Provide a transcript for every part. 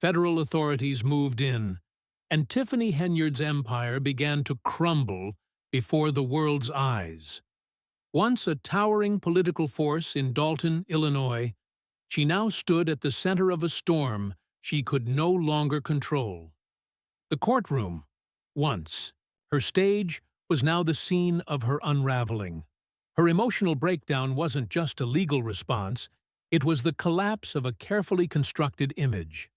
federal authorities moved in, and Tiffany Henyard's empire began to crumble before the world's eyes. Once a towering political force in Dalton, Illinois, she now stood at the center of a storm she could no longer control. The courtroom, once her stage, was now the scene of her unraveling. Her emotional breakdown wasn't just a legal response, it was the collapse of a carefully constructed image.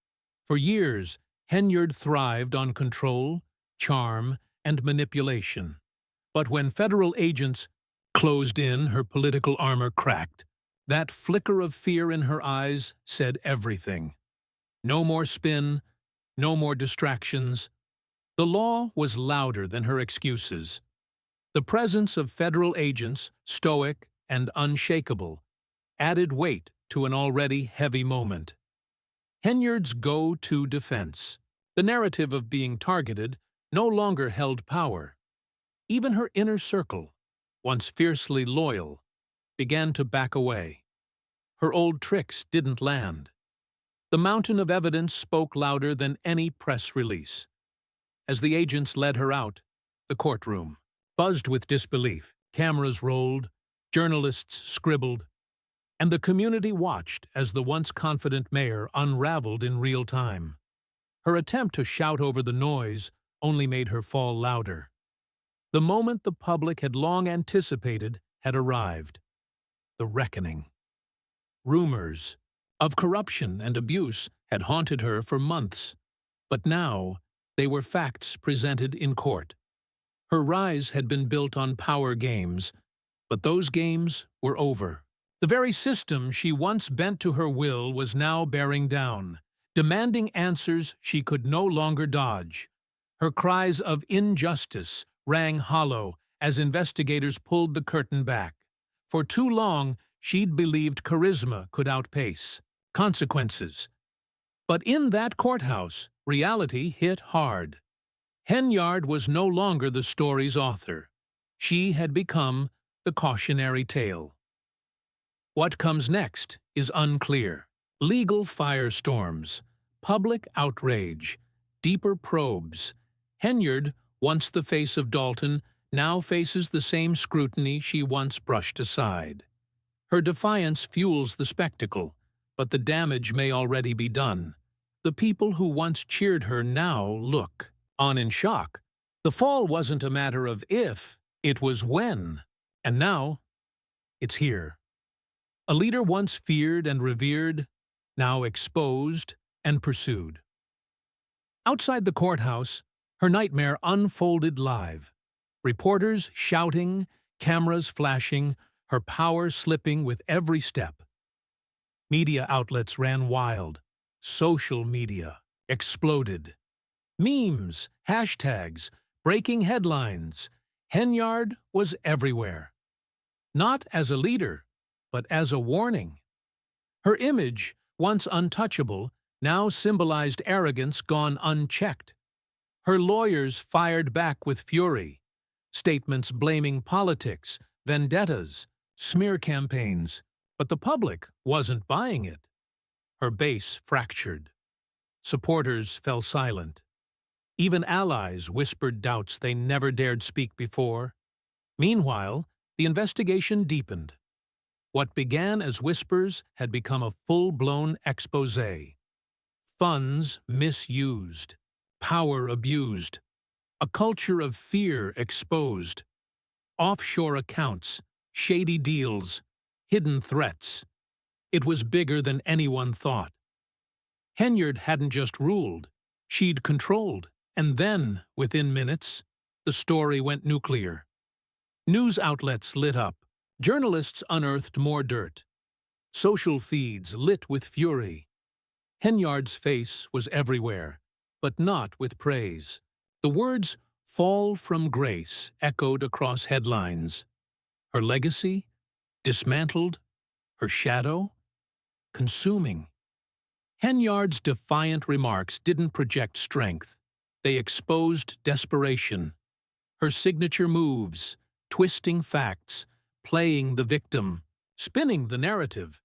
For years, Henyard thrived on control, charm, and manipulation. But when federal agents closed in, her political armor cracked. That flicker of fear in her eyes said everything. No more spin, no more distractions. The law was louder than her excuses. The presence of federal agents, stoic and unshakable, added weight to an already heavy moment. Henyard's go-to defense, the narrative of being targeted, no longer held power. Even her inner circle, once fiercely loyal, began to back away. Her old tricks didn't land. The mountain of evidence spoke louder than any press release. As the agents led her out, the courtroom buzzed with disbelief. Cameras rolled, journalists scribbled, and the community watched as the once confident mayor unraveled in real time. Her attempt to shout over the noise only made her fall louder. The moment the public had long anticipated had arrived. The reckoning. Rumors of corruption and abuse had haunted her for months, but now they were facts presented in court. Her rise had been built on power games, but those games were over. The very system she once bent to her will was now bearing down, demanding answers she could no longer dodge. Her cries of injustice rang hollow as investigators pulled the curtain back. For too long, she'd believed charisma could outpace consequences. But in that courthouse, reality hit hard. Henyard was no longer the story's author. She had become the cautionary tale. What comes next is unclear. Legal firestorms, public outrage, deeper probes. Henyard, once the face of Dalton, now faces the same scrutiny she once brushed aside. Her defiance fuels the spectacle, but the damage may already be done. The people who once cheered her now look on in shock. The fall wasn't a matter of if, it was when. And now, it's here. A leader once feared and revered, now exposed and pursued. Outside the courthouse, her nightmare unfolded live. Reporters shouting, cameras flashing, her power slipping with every step. Media outlets ran wild. Social media exploded. Memes, hashtags, breaking headlines. Henyard was everywhere. Not as a leader, but as a warning. Her image, once untouchable, now symbolized arrogance gone unchecked. Her lawyers fired back with fury. Statements blaming politics, vendettas, smear campaigns. But the public wasn't buying it. Her base fractured. Supporters fell silent. Even allies whispered doubts they never dared speak before. Meanwhile, the investigation deepened. What began as whispers had become a full-blown exposé. Funds misused, power abused, a culture of fear exposed, offshore accounts, shady deals, hidden threats. It was bigger than anyone thought. Henyard hadn't just ruled, she'd controlled. And then, within minutes, the story went nuclear. News outlets lit up. Journalists unearthed more dirt. Social feeds lit with fury. Henyard's face was everywhere, but not with praise. The words "fall from grace" echoed across headlines. Her legacy? Dismantled? Her shadow? Consuming. Henyard's defiant remarks didn't project strength. They exposed desperation. Her signature moves, twisting facts, playing the victim, spinning the narrative,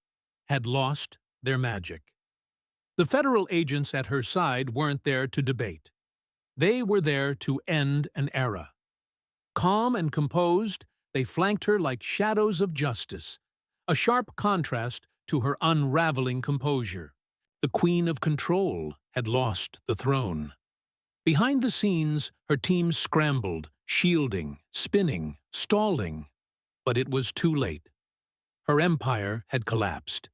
had lost their magic. The federal agents at her side weren't there to debate. They were there to end an era. Calm and composed, they flanked her like shadows of justice, a sharp contrast to her unraveling composure. The Queen of Control had lost the throne. Behind the scenes, her team scrambled, shielding, spinning, stalling. But it was too late. Her empire had collapsed.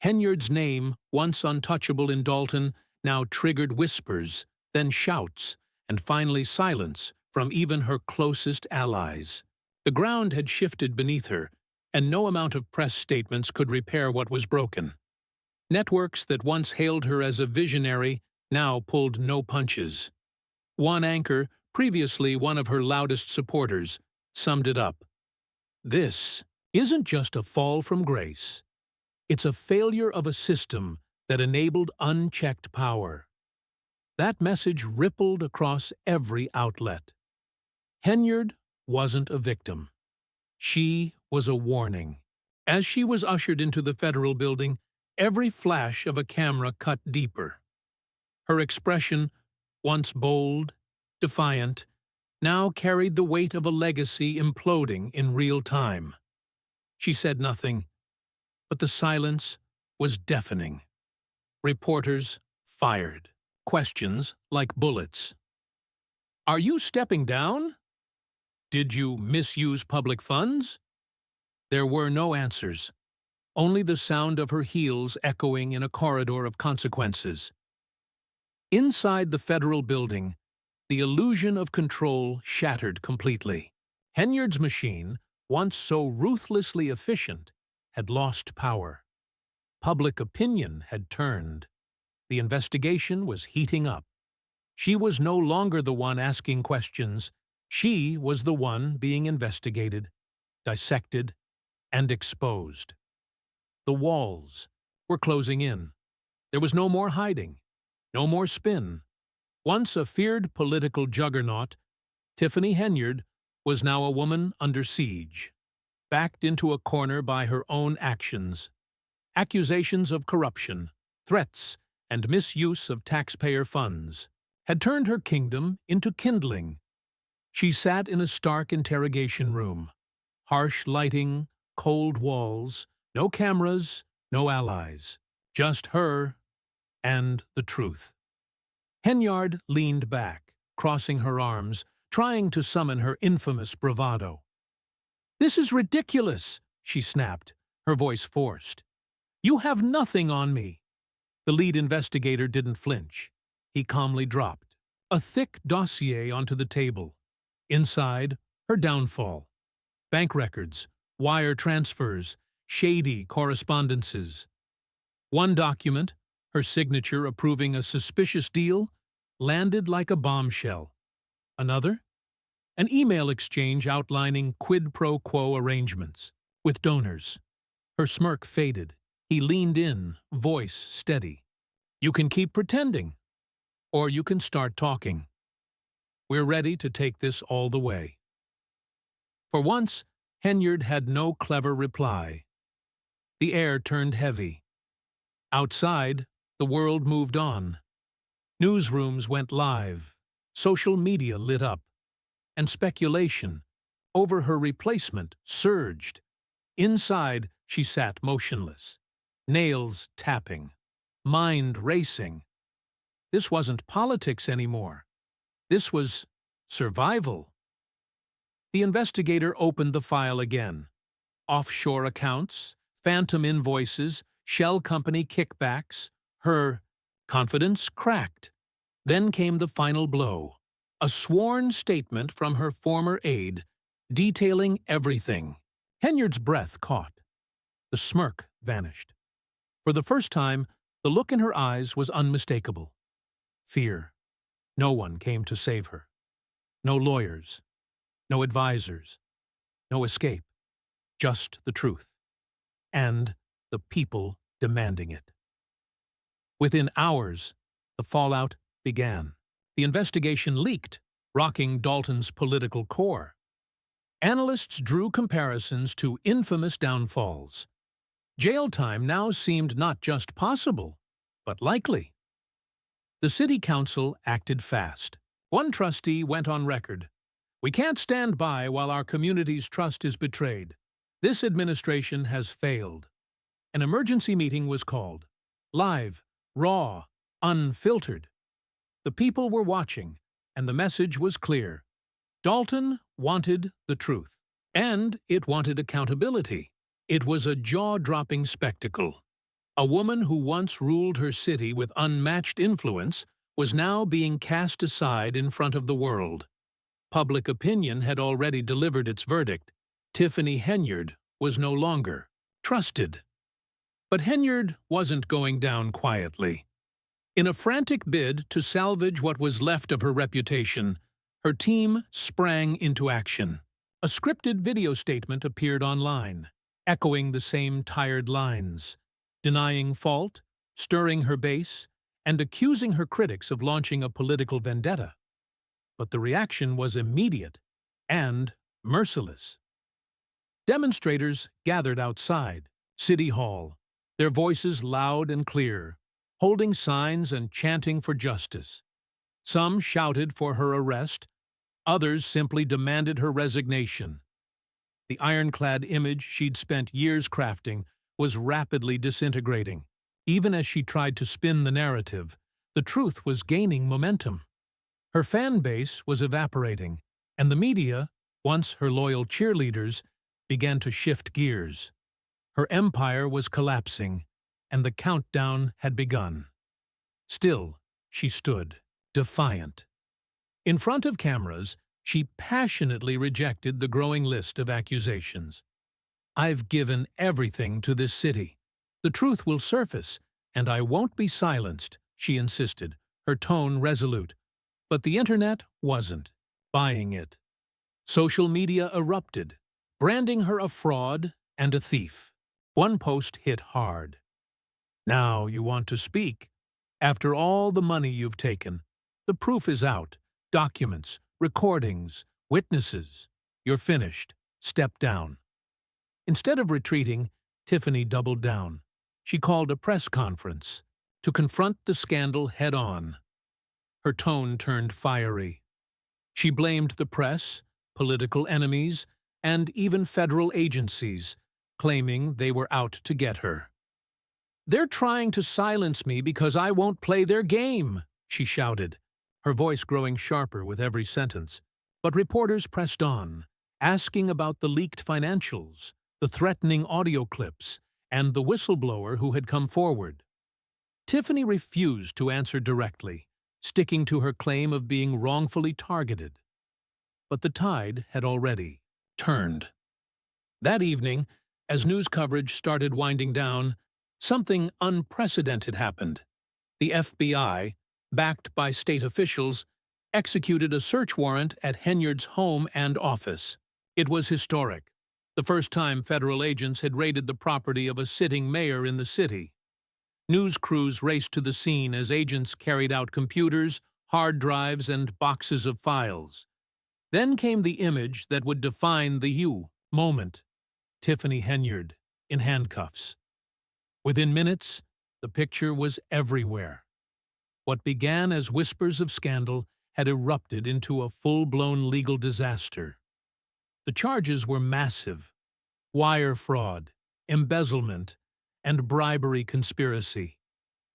Henyard's name, once untouchable in Dalton, now triggered whispers, then shouts, and finally silence from even her closest allies. The ground had shifted beneath her, and no amount of press statements could repair what was broken. Networks that once hailed her as a visionary now pulled no punches. One anchor, previously one of her loudest supporters, summed it up. This isn't just a fall from grace. It's a failure of a system that enabled unchecked power. That message rippled across every outlet. Henyard wasn't a victim. She was a warning. As she was ushered into the federal building, every flash of a camera cut deeper. Her expression, once bold, defiant, now carried the weight of a legacy imploding in real time. She said nothing, but the silence was deafening. Reporters fired, questions like bullets. Are you stepping down? Did you misuse public funds? There were no answers, only the sound of her heels echoing in a corridor of consequences. Inside the federal building, the illusion of control shattered completely. Henyard's machine, once so ruthlessly efficient, had lost power. Public opinion had turned. The investigation was heating up. She was no longer the one asking questions. She was the one being investigated, dissected, and exposed. The walls were closing in. There was no more hiding, no more spin. Once a feared political juggernaut, Tiffany Henyard was now a woman under siege, backed into a corner by her own actions. Accusations of corruption, threats, and misuse of taxpayer funds had turned her kingdom into kindling. She sat in a stark interrogation room. Harsh lighting, cold walls, no cameras, no allies. Just her and the truth. Henyard leaned back, crossing her arms, trying to summon her infamous bravado. "This is ridiculous," she snapped, her voice forced. "You have nothing on me." The lead investigator didn't flinch. He calmly dropped a thick dossier onto the table. Inside, her downfall. Bank records, wire transfers, shady correspondences. One document, her signature approving a suspicious deal, landed like a bombshell. Another? An email exchange outlining quid pro quo arrangements with donors. Her smirk faded. He leaned in, voice steady. "You can keep pretending, or you can start talking. We're ready to take this all the way." For once, Henyard had no clever reply. The air turned heavy. Outside, the world moved on. Newsrooms went live, social media lit up, and speculation over her replacement surged. Inside, she sat motionless, nails tapping, mind racing. This wasn't politics anymore. This was survival. The investigator opened the file again. Offshore accounts, phantom invoices, shell company kickbacks. Her confidence cracked. Then came the final blow. A sworn statement from her former aide, detailing everything. Henyard's breath caught. The smirk vanished. For the first time, the look in her eyes was unmistakable. Fear. No one came to save her. No lawyers. No advisors. No escape. Just the truth. And the people demanding it. Within hours, the fallout began. The investigation leaked, rocking Dalton's political core. Analysts drew comparisons to infamous downfalls. Jail time now seemed not just possible, but likely. The city council acted fast. One trustee went on record. "We can't stand by while our community's trust is betrayed. This administration has failed." An emergency meeting was called. Live, raw, unfiltered. The people were watching, and the message was clear. Dalton wanted the truth, and it wanted accountability. It was a jaw-dropping spectacle. A woman who once ruled her city with unmatched influence was now being cast aside in front of the world. Public opinion had already delivered its verdict. Tiffany Henyard was no longer trusted. But Henyard wasn't going down quietly. In a frantic bid to salvage what was left of her reputation, her team sprang into action. A scripted video statement appeared online, echoing the same tired lines, denying fault, stirring her base, and accusing her critics of launching a political vendetta. But the reaction was immediate and merciless. Demonstrators gathered outside City Hall, their voices loud and clear, holding signs and chanting for justice. Some shouted for her arrest, others simply demanded her resignation. The ironclad image she'd spent years crafting was rapidly disintegrating. Even as she tried to spin the narrative, the truth was gaining momentum. Her fan base was evaporating, and the media, once her loyal cheerleaders, began to shift gears. Her empire was collapsing, and the countdown had begun. Still, she stood, defiant. In front of cameras, she passionately rejected the growing list of accusations. "I've given everything to this city. The truth will surface, and I won't be silenced," she insisted, her tone resolute. But the internet wasn't buying it. Social media erupted, branding her a fraud and a thief. One post hit hard. "Now you want to speak? After all the money you've taken, the proof is out. Documents, recordings, witnesses. You're finished. Step down." Instead of retreating, Tiffany doubled down. She called a press conference to confront the scandal head-on. Her tone turned fiery. She blamed the press, political enemies, and even federal agencies, claiming they were out to get her. "They're trying to silence me because I won't play their game," she shouted, her voice growing sharper with every sentence. But reporters pressed on, asking about the leaked financials, the threatening audio clips, and the whistleblower who had come forward. Tiffany refused to answer directly, sticking to her claim of being wrongfully targeted. But the tide had already turned. That evening, as news coverage started winding down, something unprecedented happened. The FBI, backed by state officials, executed a search warrant at Henyard's home and office. It was historic, the first time federal agents had raided the property of a sitting mayor in the city. News crews raced to the scene as agents carried out computers, hard drives, and boxes of files. Then came the image that would define the moment: Tiffany Henyard in handcuffs. Within minutes, the picture was everywhere. What began as whispers of scandal had erupted into a full-blown legal disaster. The charges were massive: wire fraud, embezzlement, and bribery conspiracy.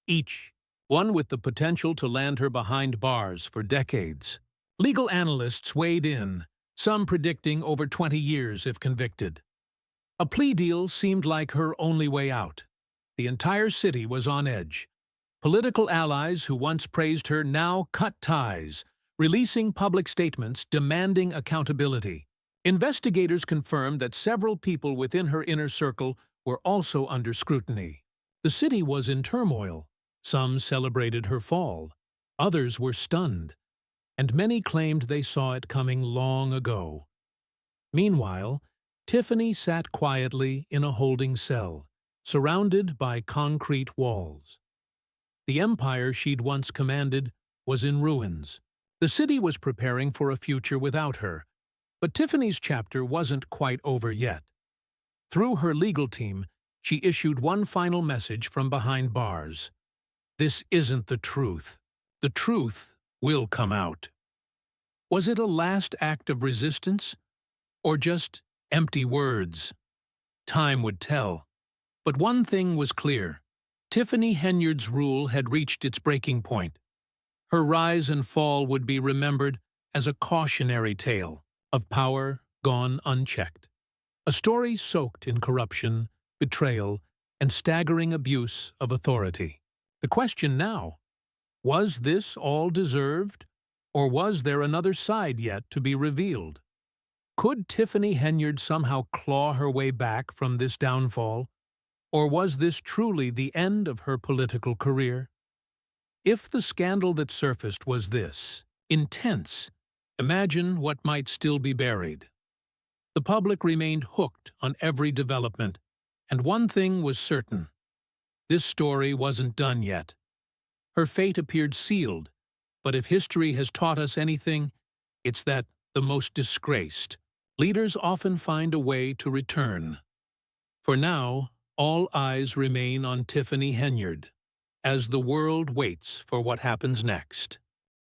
Each one with the potential to land her behind bars for decades. Legal analysts weighed in, some predicting over 20 years if convicted. A plea deal seemed like her only way out. The entire city was on edge. Political allies who once praised her now cut ties, releasing public statements demanding accountability. Investigators confirmed that several people within her inner circle were also under scrutiny. The city was in turmoil. Some celebrated her fall. Others were stunned, and many claimed they saw it coming long ago. Meanwhile, Tiffany sat quietly in a holding cell, surrounded by concrete walls. The empire she'd once commanded was in ruins. The city was preparing for a future without her, but Tiffany's chapter wasn't quite over yet. Through her legal team, she issued one final message from behind bars: This isn't the truth. The truth will come out. Was it a last act of resistance, or just empty words? Time would tell. But one thing was clear. Tiffany Henyard's rule had reached its breaking point. Her rise and fall would be remembered as a cautionary tale of power gone unchecked. A story soaked in corruption, betrayal, and staggering abuse of authority. The question now, was this all deserved, or was there another side yet to be revealed? Could Tiffany Henyard somehow claw her way back from this downfall, or was this truly the end of her political career? If the scandal that surfaced was this, intense, imagine what might still be buried. The public remained hooked on every development, and one thing was certain. This story wasn't done yet. Her fate appeared sealed, but if history has taught us anything, it's that the most disgraced leaders often find a way to return. For now, all eyes remain on Tiffany Henyard, as the world waits for what happens next.